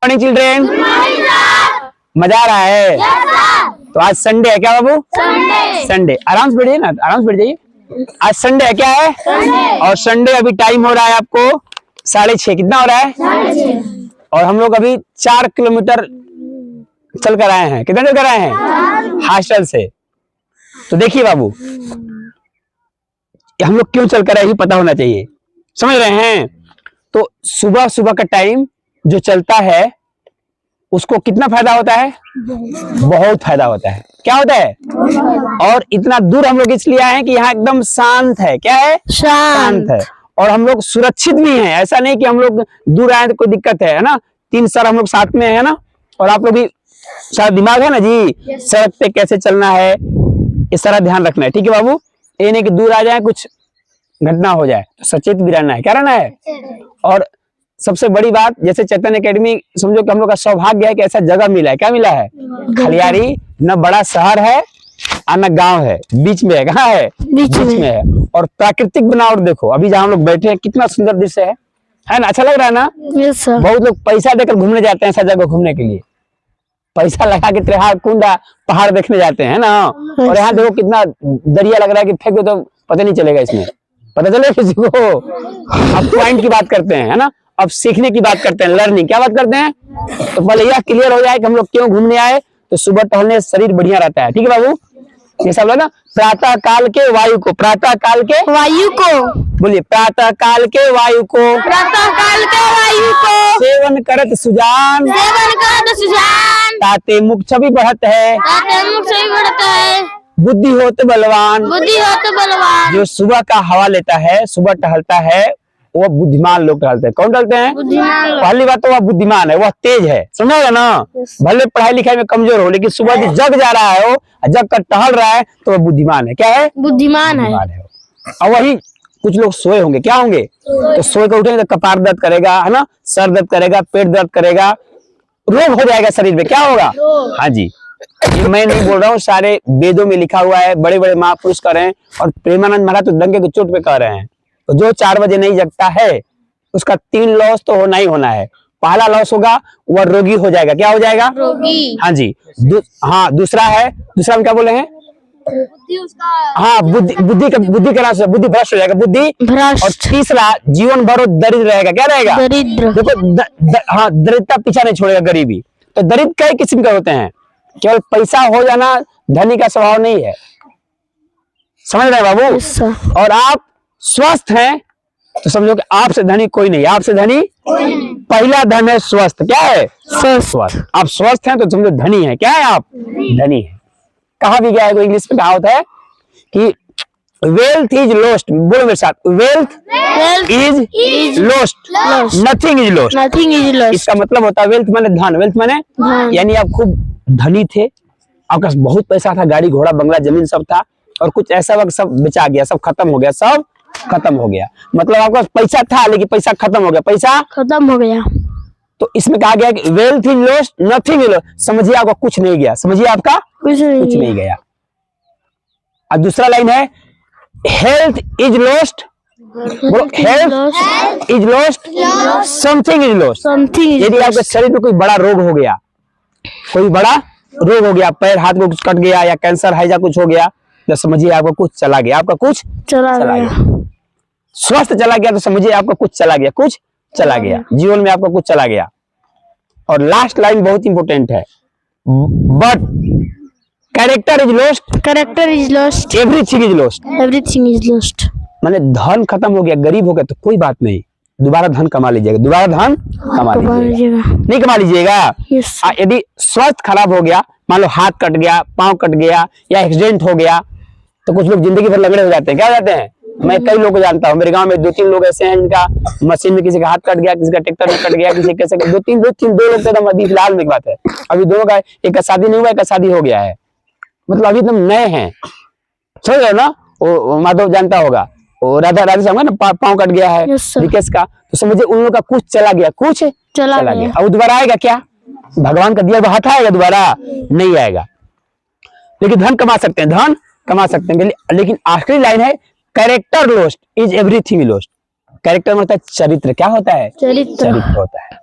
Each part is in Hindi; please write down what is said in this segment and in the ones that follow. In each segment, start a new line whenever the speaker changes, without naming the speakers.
मॉर्निंग चिल्ड्रेन, मजा आ रहा है? तो आज संडे है क्या बाबू? संडे। आराम से बैठिए ना, आराम से बैठ जाइए। आज संडे है, क्या है? और संडे अभी टाइम हो रहा है आपको 6:30। कितना हो रहा है? 6:30। और हम लोग अभी 4 किलोमीटर चल कर आए हैं। कितना चल कर आए हैं? हॉस्टल से। तो देखिए बाबू, हम लोग क्यों चल कर आए ये पता होना चाहिए, समझ रहे हैं? तो सुबह सुबह का टाइम जो चलता है उसको कितना फायदा होता है? बहुत फायदा होता है। क्या होता है? और इतना दूर हम लोग इसलिए आए हैं कि यहाँ एकदम शांत है। क्या है? शांत है। और हम लोग सुरक्षित भी हैं। ऐसा नहीं कि हम लोग दूर आए तो कोई दिक्कत है ना। 3 सर हम लोग साथ में है ना। और आप लोग भी सारा दिमाग है ना जी, सड़क पे कैसे चलना है ये सारा ध्यान रखना है। ठीक है बाबू? ये नहीं कि दूर आ जाए कुछ घटना हो जाए, तो सचेत भी रहना है। क्या रहना है? और सबसे बड़ी बात, जैसे चैतन्य एकेडमी समझो कि हम लोग का सौभाग्य है कि ऐसा जगह मिला है। क्या मिला है? खलियारी। न बड़ा शहर है और न गांव है, बीच में है। कहाँ है? बीच में है। और प्राकृतिक बनावट देखो, अभी जहाँ हम लोग बैठे हैं कितना सुंदर दृश्य है ना? अच्छा लग रहा है ना?
Yes sir.
बहुत लोग पैसा देकर घूमने जाते हैं ऐसा जगह घूमने के लिए, पैसा लगा के त्रिहार कुंडा पहाड़ देखने जाते हैं ना। और यहाँ देखो कितना दरिया लग रहा है कि फेंको तो पता नहीं चलेगा, इसमें पता चलेगा किसी को? अब पॉइंट की बात करते हैं, है ना? अब सीखने की बात करते हैं, लर्निंग। क्या बात करते हैं? तो पहले यह क्लियर हो जाए कि हम लोग क्यों घूमने आए। तो सुबह टहलने से शरीर बढ़िया रहता है। ठीक है बाबू? ये सब लोग ना प्रातः काल के वायु को, प्रातः काल के
वायु को
बोलिए, प्रातः काल के वायु को,
प्रातः काल के वायु को
सेवन करत सुजान,
सेवन करत सुजान,
ताते मुख छवि बढ़त है,
ताते मुख छवि बढ़त है,
बुद्धि होत बलवान।
बुद्धि होत बलवान।
जो सुबह का हवा लेता है, सुबह टहलता है, वो बुद्धिमान लोग टहलते हैं। कौन टहलते हैं?
बुद्धिमान लोग।
पहली बात तो वह बुद्धिमान है, वह तेज है, समझा ना? भले पढ़ाई लिखाई में कमजोर हो, लेकिन सुबह जो जग जा रहा है, वो जग कर टहल रहा है, तो वह बुद्धिमान है। क्या है?
बुद्धिमान है।
और वही कुछ लोग सोए होंगे। क्या होंगे? तो सोए कर उठेंगे तो कपार दर्द करेगा, है ना? सर दर्द करेगा, पेट दर्द करेगा, रोग हो जाएगा शरीर में। क्या होगा? हाँ जी, ये मैं नहीं बोल रहा हूँ, सारे वेदों में लिखा हुआ है, बड़े बड़े महापुरुष कर रहे हैं। और प्रेमानंद महाराज तो डंके की चोट पे कह रहे हैं। तो जो 4 बजे नहीं जगता है उसका 3 लॉस तो होना ही होना है। पहला लॉस होगा, वह रोगी हो जाएगा। क्या हो जाएगा? रोगी। हाँ जी। हाँ, दूसरा है, दूसरा हम क्या बोले हैं?
बुद्धि उसका,
हाँ, बुद्धि का नाश, बुद्धि भ्रष्ट हो जाएगा, बुद्धि भ्रष्ट। और तीसरा, जीवन भर दरिद्र रहेगा। क्या रहेगा? दरिद्र। देखो हाँ, दरिद्रता पीछा नहीं छोड़ेगा, गरीबी। तो दरिद्र कई किस्म के होते हैं, केवल पैसा हो जाना धनी का स्वभाव नहीं है। समझ रहे हैं बाबू? और आप स्वस्थ हैं तो समझो कि आपसे धनी कोई नहीं, आपसे धनी पहला धन है स्वस्थ। क्या है? स्वस्थ। आप स्वस्थ हैं तो समझो धनी है। क्या है? आप धनी है। कहा भी गया है, इंग्लिश में कहा होता है कि वेल्थ इज लॉस्ट। बोलो मेरे साथ, wealth is lost, nothing is lost.
Nothing is lost.
इसका मतलब होता है वेल्थ माने धन, वेल्थ माने यानी आप खूब धनी थे, आपका बहुत पैसा था, गाड़ी घोड़ा बंगला जमीन सब था, और कुछ ऐसा वक्त सब बेचा गया, सब खत्म हो गया, सब खत्म हो गया। मतलब आपका पैसा था लेकिन पैसा खत्म हो गया, पैसा खत्म हो गया। तो इसमें कहा गया कि wealth is lost, nothing is lost. समझिए आपका कुछ नहीं गया, समझिए आपका कुछ नहीं गया। और दूसरा लाइन है हेल्थ इज लॉस्ट। बोलो, health is lost, something is lost. यदि आपके शरीर में कोई बड़ा रोग हो गया, कोई बड़ा रोग हो गया, पैर हाथ में कुछ कट गया या कैंसर है या कुछ हो गया, तो समझिए आपका कुछ चला गया, आपका कुछ चला गया। स्वस्थ चला गया तो समझिए आपका कुछ चला गया, कुछ चला गया, जीवन में आपका कुछ चला गया। और लास्ट लाइन बहुत इंपॉर्टेंट है, but character is lost,
character is lost,
everything is lost,
everything is lost.
माने धन खत्म हो गया, गरीब हो गया तो कोई बात नहीं, दोबारा धन कमा लीजिएगा, दोबारा धन कमा लीजिएगा, नहीं कमा लीजिएगा। यदि स्वास्थ्य खराब हो गया, मान लो हाथ कट गया, पांव कट गया या एक्सीडेंट हो गया, तो कुछ लोग जिंदगी भर लंगड़े हो जाते हैं। क्या हो जाते हैं? मैं कई लोग को जानता हूँ, मेरे गांव में 2-3 लोग ऐसे हैं जिनका मशीन में किसी का हाथ कट गया, किसी का ट्रैक्टर में कट गया, किसी कैसे 2 लोग तो अभी फिलहाल में बात है, अभी दोनों का एक का शादी नहीं हुआ, एक का शादी हो गया है, मतलब अभी एकदम नए हैं। समझ रहे हो ना? वो माधव जानता होगा, वो राधा साहब ना पाँव कट गया है विकेश का, तो समझिए उन लोग का कुछ चला गया, कुछ चला गया। अब दोबारा आएगा क्या? भगवान का दिया हुआ हाथ आएगा दोबारा? नहीं आएगा। लेकिन धन कमा सकते हैं, धन कमा सकते हैं। लेकिन आखिरी लाइन है character lost is everything lost. Character में होता है चरित्र। क्या होता है? चरित्र होता है।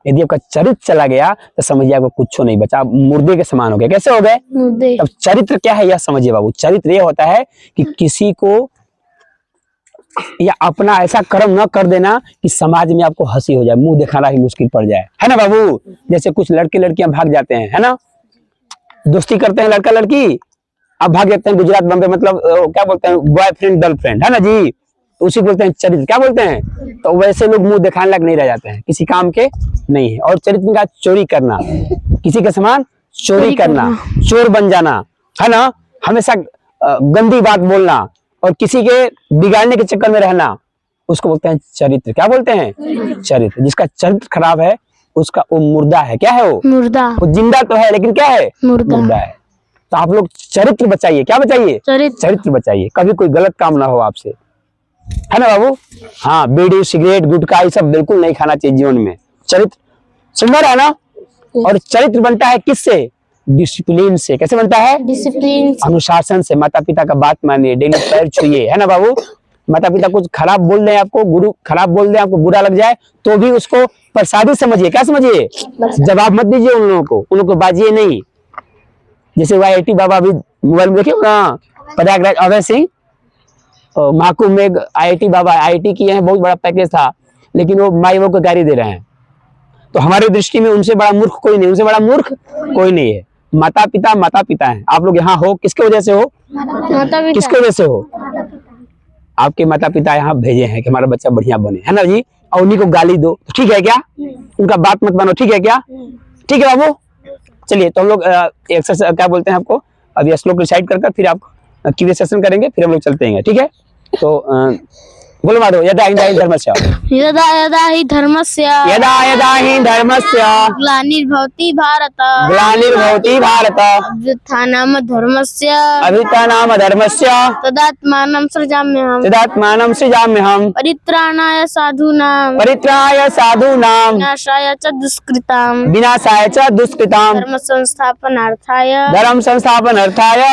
यदि आपका चरित्र चला गया तो समझिए आपको कुछ नहीं बचा, आप मुर्दे के समान हो गए। कैसे हो गए?
मुर्दे।
तब चरित्र क्या है यह समझिए बाबू। चरित्र ये होता है कि किसी को या अपना ऐसा कर्म न कर देना कि समाज में आपको हंसी हो जाए, मुंह दिखाना ही मुश्किल पड़ जाए, है ना बाबू। जैसे कुछ लड़के लड़कियां भाग जाते हैं, है ना, दोस्ती करते हैं लड़का लड़की, अब भाग जाते हैं गुजरात बम्बे, मतलब क्या बोलते हैं, बॉयफ्रेंड गर्लफ्रेंड, है ना जी, तो उसी को बोलते हैं चरित्र। क्या बोलते हैं? तो वैसे लोग मुंह दिखाने लायक नहीं रह जाते हैं, किसी काम के नहीं है। और चरित्र का चोरी करना, किसी के समान चोरी करना, चोर बन जाना, है ना, हमेशा गंदी बात बोलना और किसी के बिगाड़ने के चक्कर में रहना, उसको बोलते हैं चरित्र। क्या बोलते हैं? चरित्र। जिसका चरित्र खराब है उसका वो मुर्दा है। क्या है वो?
मुर्दा।
वो जिंदा तो है लेकिन क्या है?
मुर्दा।
मुर्दा है। तो आप लोग चरित्र बचाइए। क्या बचाइए? चरित्र बचाइए। कभी कोई गलत काम ना हो आपसे, है ना बाबू। हाँ, बीड़ी सिगरेट गुटखा ये सब बिल्कुल नहीं खाना चाहिए जीवन में। चरित्र सुंदर है ना। और चरित्र बनता है किससे? डिसिप्लिन से। कैसे बनता है?
डिसिप्लिन।
अनुशासन से। माता पिता का बात मानिए, डेली पैर छुइए, है ना बाबू। माता पिता कुछ खराब बोल दें आपको, गुरु खराब बोल दें आपको, बुरा लग जाए तो भी उसको प्रसादी समझिए। क्या समझिए? जवाब मत दीजिए उन लोगों को, उन लोगों को बाजिए नहीं। जैसे IIT बाबा अभी मोबाइल में देखे ना, प्रयागराज अभय सिंह महाकुंभ में IIT बाबा IIT किए हैं, बहुत बड़ा पैकेज था, लेकिन वो माई बाप को गाली दे रहे हैं। तो हमारी दृष्टि में उनसे बड़ा मूर्ख कोई नहीं, उनसे बड़ा मूर्ख कोई नहीं है। माता पिता हैं। आप लोग यहाँ हो किसके वजह से हो? किसके वजह से हो? आपके माता पिता यहाँ भेजे हैं कि हमारा बच्चा बढ़िया बने, है ना जी। और उन्हीं को गाली दो तो ठीक है क्या? उनका बात मत मानो, ठीक है क्या? ठीक है बाबू। चलिए तो हम लोग एक्सरसाइज क्या बोलते हैं आपको, अभी श्लोक रिसाइट कर फिर आप क्यूए सेशन करेंगे, फिर हम लोग चलते हैं, ठीक है। तो बोलो माधव, यदा हि धर्मस्य
यदा यदा हि धर्मस्य
यदा यदा हि धर्मस्य
ग्लानिर्भवति भारत
ग्लानिर्भवति भारत
अभ्युत्थानम् धर्मस्य
अभ्युत्थानम् धर्मस्य
तदात्मानं सृजाम्यहम्
तदात्मानं सृजाम्यहम्
परित्राणाय साधूनां
परित्राय साधूनां
विनाशाय च दुष्कृतां
विनाशाय च दुष्कृतां
धर्म संस्थापनार्थाय
धर्म संस्थापनार्थाय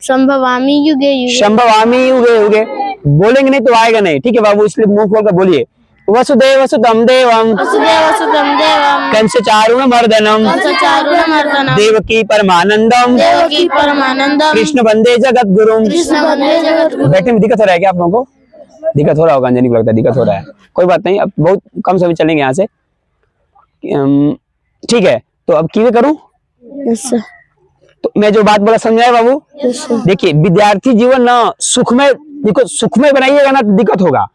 संभवामि युगे युगे।
संभवामि युगे युगे। बोलेंगे नहीं तो आएगा नहीं, ठीक है बाबू, इसलिए मुंह खोल कर बोलिए। वसुदेव वसुधम देवम
वसुदेव सुतं देवं
कंस चारुणमर्दनम
कंसचारुणमर्दनं
देवकी परमानंदम
देवकी परमानंदम
कृष्ण वंदे जगत गुरुम।
कृष्ण वंदे जगद्गुरुं।
बैठने में दिक्कत हो रहा है क्या आप लोगों को? दिक्कत हो रहा होगा, अंजनी को लगता है दिक्कत हो रहा है। कोई बात नहीं, अब बहुत कम समय चलेंगे यहाँ से, ठीक है। तो अब क्यों करूँ? तो मैं जो बात बोला समझाए बाबू। देखिए विद्यार्थी जीवन ना सुखमय, देखो सुखमय बनाइएगा ना तो दिक्कत होगा।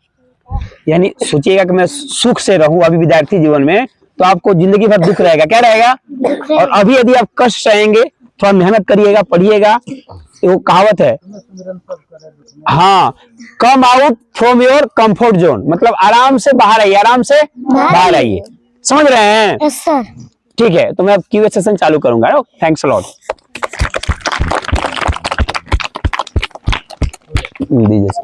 यानी सोचिएगा कि मैं सुख से रहूं अभी विद्यार्थी जीवन में, तो आपको जिंदगी भर दुख रहेगा। क्या रहेगा? और अभी यदि आप कष्ट सहेंगे, थोड़ा मेहनत करिएगा, पढ़िएगा। वो कहावत है, हाँ, come out from your comfort zone, मतलब आराम से बाहर आइए, आराम से बाहर आइए। समझ रहे हैं?
Yes sir.
ठीक है, तो मैं अब क्यूए सेशन चालू करूंगा। Thanks a lot. दीजिए